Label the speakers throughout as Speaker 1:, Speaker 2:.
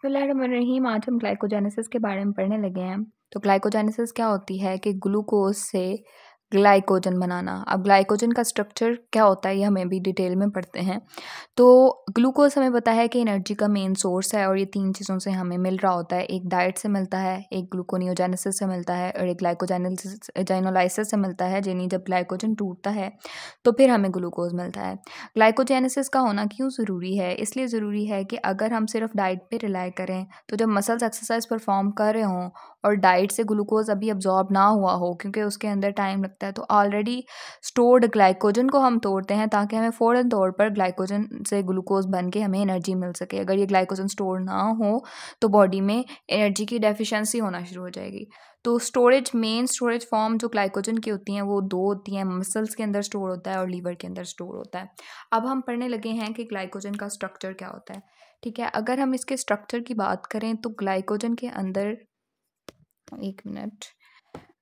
Speaker 1: बिस्मिल्लाहिर्रहमानिर्रहीम। आज हम ग्लाइकोजेनेसिस के बारे में पढ़ने लगे हैं। तो ग्लाइकोजेनेसिस क्या होती है कि ग्लूकोज से ग्लाइकोजन बनाना। अब ग्लाइकोजन का स्ट्रक्चर क्या होता है ये हमें भी डिटेल में पढ़ते हैं। तो ग्लूकोज हमें पता है कि एनर्जी का मेन सोर्स है और ये तीन चीज़ों से हमें मिल रहा होता है। एक डाइट से मिलता है, एक ग्लूकोनियोजेनेसिस से मिलता है और एक ग्लाइकोजेनोलाइसिस से मिलता है। यानी जब ग्लाइकोजन टूटता है तो फिर हमें ग्लूकोज मिलता है। ग्लाइकोजेनेसिस का होना क्यों ज़रूरी है? इसलिए ज़रूरी है कि अगर हम सिर्फ डाइट पे रिलाई करें तो जब मसल्स एक्सरसाइज परफॉर्म कर रहे हों और डाइट से ग्लूकोज अभी अब्जॉर्ब ना हुआ हो, क्योंकि उसके अंदर टाइम लगता है, तो ऑलरेडी स्टोर्ड ग्लाइकोजन को हम तोड़ते हैं ताकि हमें फ़ौरन तौर पर ग्लाइकोजन से ग्लूकोज बन के हमें एनर्जी मिल सके। अगर ये ग्लाइकोजन स्टोर ना हो तो बॉडी में एनर्जी की डेफिशिएंसी होना शुरू हो जाएगी। तो मेन स्टोरेज फॉर्म जो ग्लाइकोजन की होती हैं वो दो होती हैं। मसल्स के अंदर स्टोर होता है और लीवर के अंदर स्टोर होता है। अब हम पढ़ने लगे हैं कि ग्लाइकोजन का स्ट्रक्चर क्या होता है। ठीक है, अगर हम इसके स्ट्रक्चर की बात करें तो ग्लाइकोजन के अंदर, एक मिनट,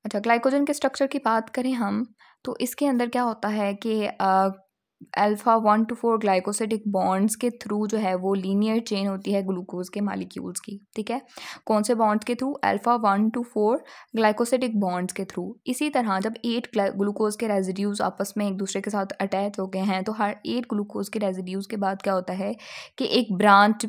Speaker 1: अच्छा, ग्लाइकोजन के स्ट्रक्चर की बात करें हम तो इसके अंदर क्या होता है कि अल्फ़ा 1 to 4 ग्लाइकोसिडिक बॉन्ड्स के थ्रू जो है वो लीनियर चेन होती है ग्लूकोज के मालिक्यूल्स की। ठीक है, कौन से बॉन्ड्स के through? Alpha 1 to 4 glycosidic bonds के थ्रू। इसी तरह जब 8 ग्लूकोज के रेजिड्यूज आपस में एक दूसरे के साथ अटैच हो गए हैं तो हर 8 ग्लूकोज के रेजिड्यूज के बाद क्या होता है कि एक ब्रांच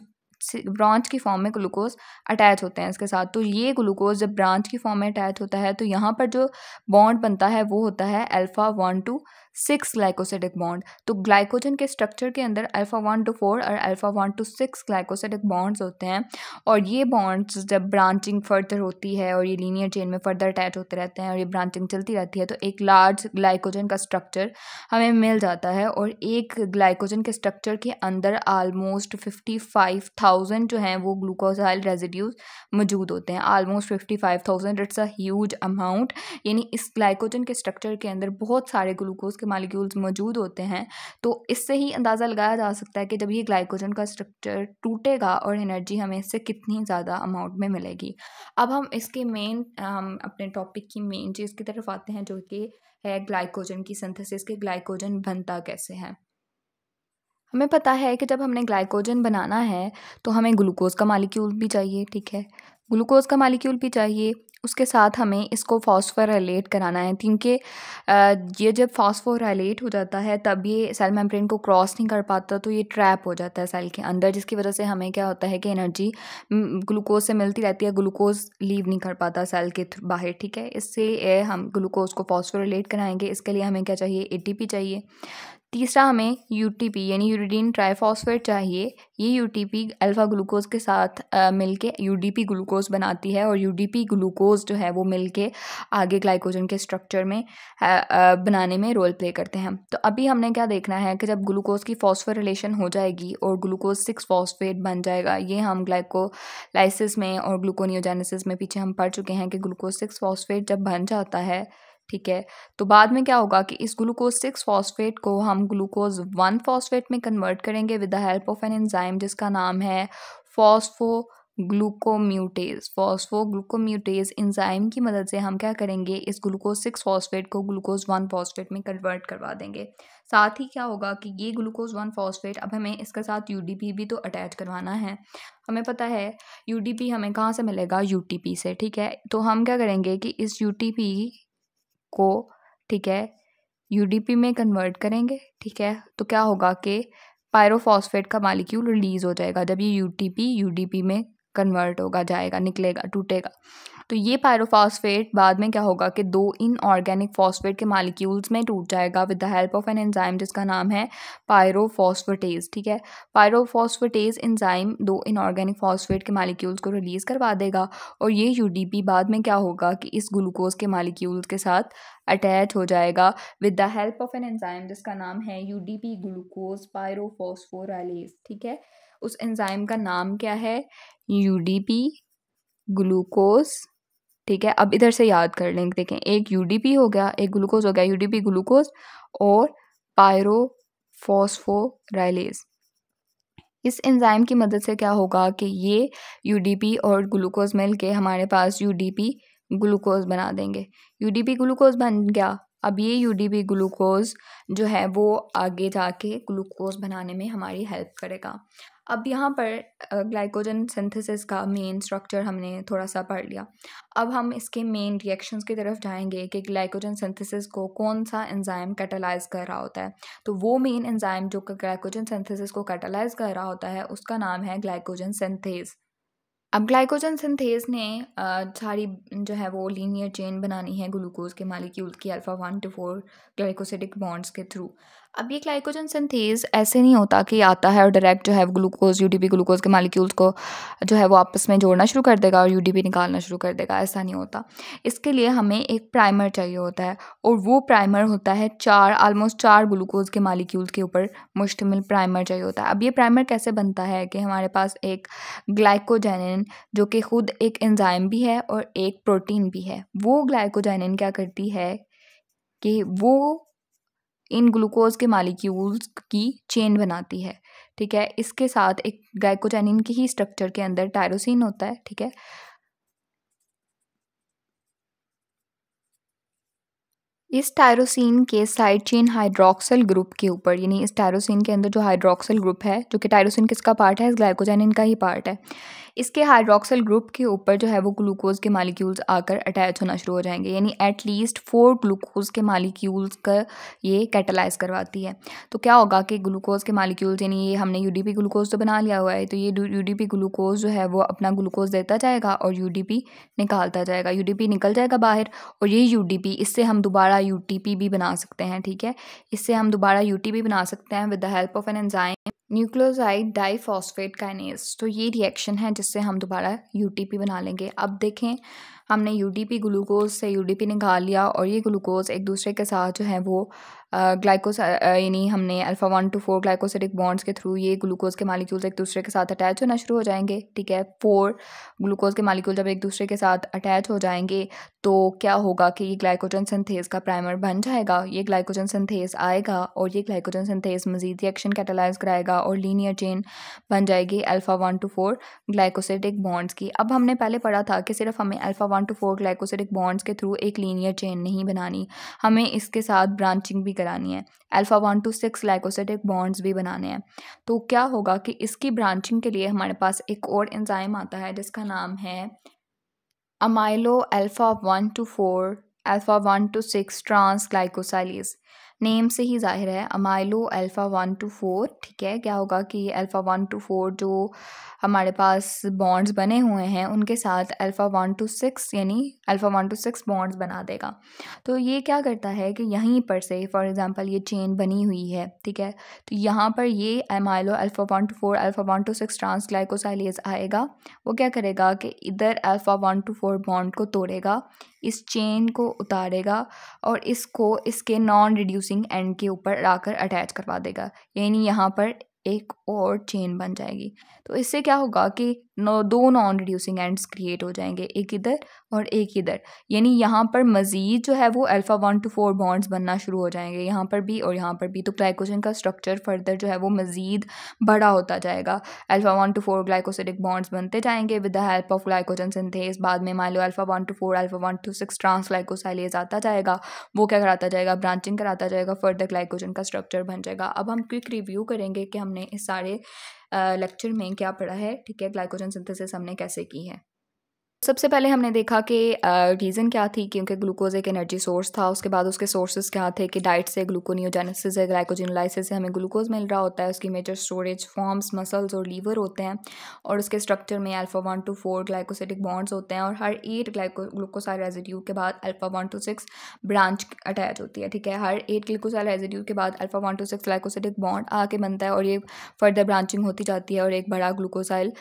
Speaker 1: की फॉर्म में ग्लूकोज अटैच होते हैं इसके साथ। तो ये ग्लूकोज जब ब्रांच की फॉर्म में अटैच होता है तो यहाँ पर जो बॉन्ड बनता है वो होता है अल्फ़ा 1 to 6 ग्लाइकोसिडिक बॉन्ड। तो ग्लाइकोजन के स्ट्रक्चर के अंदर अल्फ़ा 1 to 4 और अल्फ़ा 1 to 6 ग्लाइकोसिडिक बॉन्ड्स होते हैं। और ये बॉन्ड्स जब ब्रांचिंग फर्दर होती है और ये लीनियर चेन में फर्दर अटैच होते रहते हैं और ये ब्रांचिंग चलती रहती है तो एक लार्ज ग्लाइकोजन का स्ट्रक्चर हमें मिल जाता है। और एक ग्लाइकोजन के स्ट्रक्चर के अंदर आलमोस्ट 55,000 जो हैं वो ग्लूकोसाइल रेजिड्यूज मौजूद होते हैं। Almost 55,000, it's a huge amount. यानी इस ग्लाइकोजन के स्ट्रक्चर के अंदर बहुत सारे ग्लूकोज के मालिक्यूल्स मौजूद होते हैं। तो इससे ही अंदाज़ा लगाया जा सकता है कि जब ये ग्लाइकोजन का स्ट्रक्चर टूटेगा और एनर्जी हमें इससे कितनी ज़्यादा अमाउंट में मिलेगी। अब हम इसके हम अपने टॉपिक की मेन चीज़ की तरफ आते हैं जो कि है ग्लाइकोजन की सिंथेसिस के ग्लाइकोजन बनता कैसे है। हमें पता है कि जब हमने ग्लाइकोजन बनाना है तो हमें ग्लूकोज का मालिक्यूल भी चाहिए। ठीक है, ग्लूकोज का मालिक्यूल भी चाहिए, उसके साथ हमें इसको फॉस्फोराइलेट कराना है क्योंकि ये जब फॉस्फोराइलेट हो जाता है तब ये सेल मेम्ब्रेन को क्रॉस नहीं कर पाता, तो ये ट्रैप हो जाता है सेल के अंदर, जिसकी वजह से हमें क्या होता है कि एनर्जी ग्लूकोज से मिलती रहती है, ग्लूकोज लीव नहीं कर पाता सेल के बाहर। ठीक है, इससे हम ग्लूकोज को फॉस्फोराइलेट कराएंगे। इसके लिए हमें क्या चाहिए? एटीपी चाहिए। तीसरा हमें यूटीपी यानी यूरिडीन ट्राइफॉस्फेट चाहिए। ये यूटीपी अल्फा ग्लूकोज के साथ मिलके यूडीपी ग्लूकोज बनाती है और यूडीपी ग्लूकोज जो है वो मिलके आगे ग्लाइकोजन के स्ट्रक्चर में बनाने में रोल प्ले करते हैं। तो अभी हमने क्या देखना है कि जब ग्लूकोज की फॉस्फोरिलेशन हो जाएगी और ग्लूकोज 6 फॉस्फेट बन जाएगा, ये हम ग्लाइकोलाइसिस में और ग्लूकोनियोजेनेसिस में पीछे हम पढ़ चुके हैं कि ग्लूकोज 6 फॉस्फेट जब बन जाता है, ठीक है, तो बाद में क्या होगा कि इस ग्लूकोज 6 फॉस्फेट को हम ग्लूकोज 1 फॉस्फेट में कन्वर्ट करेंगे with the help of an enzyme जिसका नाम है फॉस्फोग्लूकोम्यूटेज एंजाइम की मदद से हम क्या करेंगे, इस ग्लूकोज 6 फॉस्फेट को ग्लूकोज 1 फॉस्फेट में कन्वर्ट करवा देंगे। साथ ही क्या होगा कि ये ग्लूकोज 1 फॉस्फेट, अब हमें इसके साथ यूडीपी भी तो अटैच करवाना है। हमें पता है यूडीपी हमें कहाँ से मिलेगा? यूटीपी से। ठीक है, तो हम क्या करेंगे कि इस यूटीपी को, ठीक है, यूडीपी में कन्वर्ट करेंगे। ठीक है, तो क्या होगा कि पायरोफॉस्फेट का मालिक्यूल रिलीज हो जाएगा जब ये यूटीपी यूडीपी में कन्वर्ट होगा, जाएगा, निकलेगा, टूटेगा। तो ये पायरोफॉस्फेट बाद में क्या होगा कि 2 इनऑर्गेनिक फॉस्फेट के मालिक्यूल्स में टूट जाएगा with the help of an enzyme जिसका नाम है पायरोफॉस्फेटेज। ठीक है, पायरोफॉस्फेटेज एंजाइम 2 इनऑर्गेनिक फॉस्फेट के मालिक्यूल्स को रिलीज करवा देगा और ये यूडीपी बाद में क्या होगा कि इस ग्लूकोज के मालिक्यूल्स के साथ अटैच हो जाएगा with the help of an enzyme जिसका नाम है यूडीपी ग्लूकोज पायरोफॉस्फोराइलेज। ठीक है, उस एंजाइम का नाम क्या है? UDP glucose. ठीक है, अब इधर से याद कर लेंगे, देखें, एक यूडीपी हो गया, एक ग्लूकोज हो गया, यूडीपी ग्लूकोज और पायरोफॉस्फोराइलेज। इस एंजाइम की मदद से क्या होगा कि ये यूडीपी और ग्लूकोज मिल के हमारे पास यूडीपी ग्लूकोज बना देंगे। यूडीपी ग्लूकोज बन गया। अब ये यूडीपी ग्लूकोज जो है वो आगे जाके ग्लूकोज बनाने में हमारी हेल्प करेगा। अब यहाँ पर ग्लाइकोजन सिंथेसिस का मेन स्ट्रक्चर हमने थोड़ा सा पढ़ लिया। अब हम इसके मेन रिएक्शंस की तरफ जाएंगे कि ग्लाइकोजन सिंथेसिस को कौन सा एंजाइम कैटालाइज कर रहा होता है। तो वो मेन एंजाइम जो ग्लाइकोजन सिंथेसिस को कैटालाइज कर रहा होता है उसका नाम है ग्लाइकोजन सिंथेज। अब ग्लाइकोजन सिंथेज ने सारी जो है वो लीनियर चेन बनानी है ग्लूकोज के मालिक्यूल्स की अल्फ़ा 1 to 4 ग्लाइकोसिडिक बॉन्ड्स के थ्रू। अब ये ग्लाइकोजन सिंथेज ऐसे नहीं होता कि आता है और डायरेक्ट जो है ग्लूकोज यूडीपी ग्लूकोज के मालिक्यूल्स को जो है वो आपस में जोड़ना शुरू कर देगा और यूडीपी निकालना शुरू कर देगा, ऐसा नहीं होता। इसके लिए हमें एक प्राइमर चाहिए होता है और वो प्राइमर होता है ऑलमोस्ट चार ग्लूकोज के मालिक्यूल्स के ऊपर मुश्तमिल प्राइमर चाहिए होता है। अब ये प्राइमर कैसे बनता है कि हमारे पास एक ग्लाइकोजेनिन जो कि खुद एक एंजाइम भी है और एक प्रोटीन भी है, वो ग्लाइकोजेनिन क्या करती है कि वो इन ग्लूकोज के मालिक्यूल्स की चेन बनाती है। ठीक है, इसके साथ एक ग्लाइकोजेनिन की ही स्ट्रक्चर के अंदर टायरोसिन होता है। ठीक है, इस टायरोसिन के साइड चेन हाइड्रोक्सिल ग्रुप के ऊपर, यानी इस टायरोसिन के अंदर जो हाइड्रोक्सिल ग्रुप है, जो कि टायरोसिन किसका पार्ट है, इस ग्लाइकोजेनिन का ही पार्ट है, इसके हाइड्रोक्सिल ग्रुप के ऊपर जो है वो ग्लूकोज के मालिक्यूल्स आकर अटैच होना शुरू हो जाएंगे। यानी एटलीस्ट 4 ग्लूकोज के मालिक्यूल्स का ये कैटालाइज करवाती है। तो क्या होगा कि ग्लूकोज के मालिक्यूल्स, यानी ये हमने यूडीपी ग्लूकोज तो बना लिया हुआ है, तो ये यूडीपी ग्लूकोज जो है वो अपना ग्लूकोज देता जाएगा और यूडीपी निकालता जाएगा, यूडीपी निकल जाएगा बाहर। और ये यूडीपी, इससे हम दोबारा यूटीपी भी बना सकते हैं। ठीक है, इससे हम दोबारा यूटीपी बना सकते हैं with the help of an enzyme nucleoside diphosphate kinase. तो ये रिएक्शन है जिससे हम दोबारा यूटीपी बना लेंगे। अब देखें, हमने यूडीपी ग्लूकोज से यूडीपी निकाल लिया और ये ग्लूकोज एक दूसरे के साथ जो है वो यानी हमने अल्फ़ा 1 to 4 ग्लाइकोसिडिक बॉन्ड्स के थ्रू ये ग्लूकोज के मालिक्यूल्स एक दूसरे के साथ अटैच होना शुरू हो जाएंगे। ठीक है, 4 ग्लूकोज के मालिक्यूल जब एक दूसरे के साथ अटैच हो जाएंगे तो क्या होगा कि ये ग्लाइकोजन सिंथेज का प्राइमर बन जाएगा। ये ग्लाइकोजन सिंथेज आएगा और ये ग्लाइकोजन सिंथेज मजीद रिएक्शन कैटालाइज कराएगा और लीनियर चेन बन जाएगी अल्फ़ा 1 to 4 ग्लाइकोसिडिक बॉन्ड्स की। अब हमने पहले पढ़ा था कि सिर्फ हमें अल्फ़ा 1 to 4 ग्लाइकोसिडिक बॉन्ड्स के थ्रू एक लीनियर चेन नहीं बनानी, हमें इसके साथ ब्रांचिंग भी करानी है, अल्फ़ा 1 to 6 ग्लाइकोसिडिक बॉन्ड्स भी बनाने हैं। तो क्या होगा कि इसकी ब्रांचिंग के लिए हमारे पास एक और एंजाइम आता है जिसका नाम है amylo alpha 1 to 4 alpha 1 to 6 transglycosylase. Name से ही जाहिर है, अमाइलो अल्फ़ा 1 to 4। ठीक है, क्या होगा कि अल्फ़ा 1 to 4 जो हमारे पास बॉन्ड्स बने हुए हैं उनके साथ अल्फ़ा 1 to 6 यानी अल्फ़ा 1 to 6 बॉन्ड्स बना देगा। तो ये क्या करता है कि यहीं पर से फॉर एग्जांपल ये चेन बनी हुई है। ठीक है, तो यहाँ पर ये amylo alpha 1 to 4 alpha 1 to 6 transglycosylase आएगा। वो क्या करेगा कि इधर अल्फ़ा 1 to 4 बॉन्ड को तोड़ेगा, इस चेन को उतारेगा और इसको इसके नॉन रिड्यूसिंग एंड के ऊपर लाकर अटैच करवा देगा, यानी यहाँ पर एक और चेन बन जाएगी। तो इससे क्या होगा कि दो नॉन रिड्यूसिंग एंड्स क्रिएट हो जाएंगे, एक इधर और एक इधर। यानी यहाँ पर मज़ीद जो है वो अल्फ़ा 1 to 4 बॉन्ड्स बनना शुरू हो जाएंगे, यहाँ पर भी और यहाँ पर भी। तो ग्लाइकोजन का स्ट्रक्चर फर्दर जो है वो मज़ीद बड़ा होता जाएगा, अल्फ़ा 1 to 4 ग्लाइकोसिडिक बॉन्ड्स बनते जाएंगे with the help of glycogen synthase. बाद में मान लो alpha 1 to 4 alpha 1 to 6 transglycosylase आता जाएगा, वो क्या कराता जाएगा, ब्रांचिंग कराता जाएगा, फर्दर ग्लाइकोजन का स्ट्रक्चर बन जाएगा। अब हम क्विक रिव्यू करेंगे कि हमने इस सारे लेक्चर में क्या पढ़ा है। ठीक है, ग्लाइकोजन सिंथेसिस हमने कैसे की है। सबसे पहले हमने देखा कि रीज़न क्या थी, क्योंकि ग्लूकोज एक एनर्जी सोर्स था। उसके बाद उसके सोर्सेज क्या थे कि डाइट से ग्लूकोनियोजेनेसिस से ग्लाइकोजिनोलाइसिस से हमें ग्लूकोज मिल रहा होता है। उसकी मेजर स्टोरेज फॉर्म्स मसल्स और लीवर होते हैं और उसके स्ट्रक्चर में अल्फ़ा 1 to 4 ग्लाइकोसिडिक बॉन्ड्स होते हैं और हर 8 ग्लूकोसाइड रेजिड्यू के बाद अल्फ़ा 1 to 6 ब्रांच अटैच होती है। ठीक है, हर 8 ग्लूकोसाइड रेजिड्यू के बाद अल्फ़ा 1 to 6 ग्लाइकोसिडिक बॉन्ड आके बनता है और ये फर्दर ब्रांचिंग होती जाती है और एक बड़ा ग्लूकोसाइड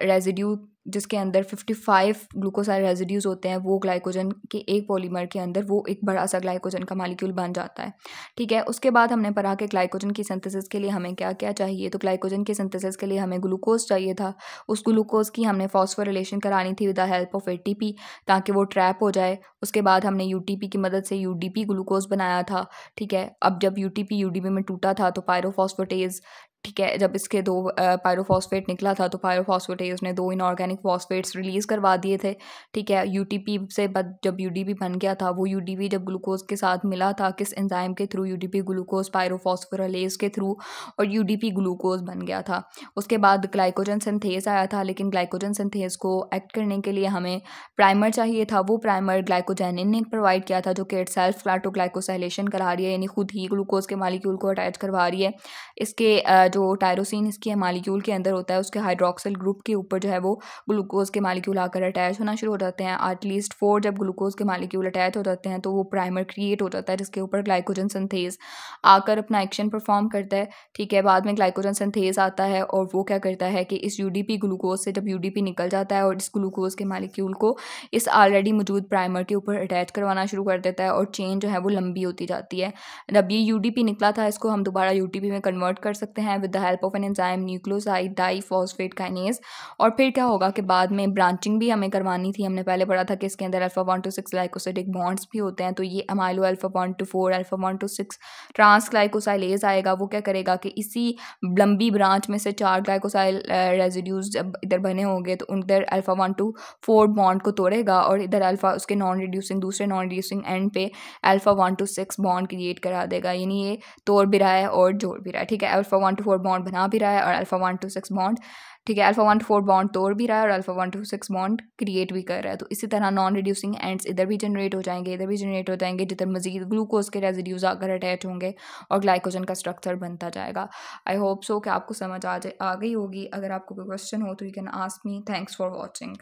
Speaker 1: रेजिड्यू जिसके अंदर 55 ग्लूकोसाइड रेजिड्यूज होते हैं, वो ग्लाइकोजन के एक पॉलीमर के अंदर वो एक बड़ा सा ग्लाइकोजन का मॉलिक्यूल बन जाता है। ठीक है, उसके बाद हमने पढ़ा कि ग्लाइकोजन की सिंथेसिस के लिए हमें क्या क्या चाहिए। तो ग्लाइकोजन की सिंथेसिस के लिए हमें ग्लूकोज चाहिए था, उस ग्लूकोज की हमने फॉस्फोरिलेशन करानी थी with the help of ATP ताकि वो ट्रैप हो जाए। उसके बाद हमने यूटीपी की मदद से यूडीपी ग्लूकोज बनाया था। ठीक है, अब जब यूटीपी यूडीपी में टूटा था तो पायरोफॉस्फेटेज ठीक है, जब इसके 2 पायरोफॉस्फेट निकला था तो पायरोफॉस्फेटेज़ ने 2 इनऑर्गेनिक फॉस्फेट्स रिलीज़ करवा दिए थे, ठीक है। यूटीपी से बाद जब यूडीपी बन गया था, वो यूडीपी जब ग्लूकोज़ के साथ मिला था, किस एंजाइम के थ्रू? यूडीपी ग्लूकोज़ पायरोफॉस्फोरालेज़ के थ्रू, और यूडीपी ग्लूकोज़ बन गया था। उसके बाद ग्लाइकोजन सिंथेज़ आया था, लेकिन ग्लाइकोजन सिंथेज़ को एक्ट करने के लिए हमें प्राइमर चाहिए था। वो प्राइमर ग्लाइकोजेनिन ने प्रोवाइड किया था, जो कि सेल्फ ग्लाइकोसाइलेशन करा रही है, यानी खुद ही ग्लूकोज़ के मॉलिक्यूल को अटैच करवा रही है। इसके जो टायरोसिन इसके मॉलिक्यूल के अंदर होता है, उसके हाइड्रॉक्सिल ग्रुप के ऊपर जो है वो ग्लूकोज़ के मॉलिक्यूल आकर अटैच होना शुरू हो जाते हैं। एटलीस्ट 4 जब ग्लूकोज़ के मॉलिक्यूल अटैच हो जाते हैं तो वो प्राइमर क्रिएट हो जाता है, जिसके ऊपर ग्लाइकोजन सिंथेज़ आकर अपना एक्शन परफॉर्म करता है, ठीक है। बाद में ग्लाइकोजन सिंथेज़ आता है और वो क्या करता है कि इस यूडीपी ग्लूकोज़ से जब यूडीपी निकल जाता है और इस ग्लूकोज़ के मॉलिक्यूल को इस ऑलरेडी मौजूद प्राइमर के ऊपर अटैच करवाना शुरू कर देता है, और चेन जो है वो लंबी होती जाती है। जब ये यूडीपी निकला था, इसको हम दोबारा यूटीपी में कन्वर्ट कर सकते हैं with the help of an enzyme nucleoside diphosphate kinase. और फिर क्या होगा कि बाद में ब्रांचिंग भी हमें करवानी थी। हमने पहले पढ़ा था कि इसके अंदर अल्फा 1 to 6 ग्लाइकोसिडिक बॉन्ड्स भी होते हैं, तो ये amylo alpha 1 to 4 alpha 1 to 6 transglycosylase आएगा। वो क्या करेगा कि इसी लंबी ब्रांच में से 4 ग्लाइकोसाइल रेजिड्यूज जब इधर बने होंगे तो उधर अल्फा 1 to 4 बॉन्ड को तोड़ेगा, और इधर अल्फा उसके नॉन रिड्यूसिंग दूसरे नॉन रिड्यूसिंग एंड पे अल्फा 1 to 6 बॉन्ड क्रिएट करा देगा। यानी ये तोड़ भी रहा है और जोड़ भी रहा है, ठीक है। अल्फा 1 to 4 बॉन्ड बना भी रहा है और अल्फा 1 to 6 बॉन्ड, ठीक है, अल्फा 1 to 4 बॉन्ड तोड़ भी रहा है और अल्फा 1 to 6 बॉन्ड क्रिएट भी कर रहा है। तो इसी तरह नॉन रिड्यूसिंग एंड्स इधर भी जनरेट हो जाएंगे, इधर भी जनरेट हो जाएंगे, जिधर मजीद ग्लूकोज के रेजिड्यूज आकर अटैच होंगे और ग्लाइकोजन का स्ट्रक्चर बनता जाएगा। आई होप सो कि आपको समझ आ गई होगी। अगर आपको कोई क्वेश्चन हो तो you can ask me. Thanks for watching.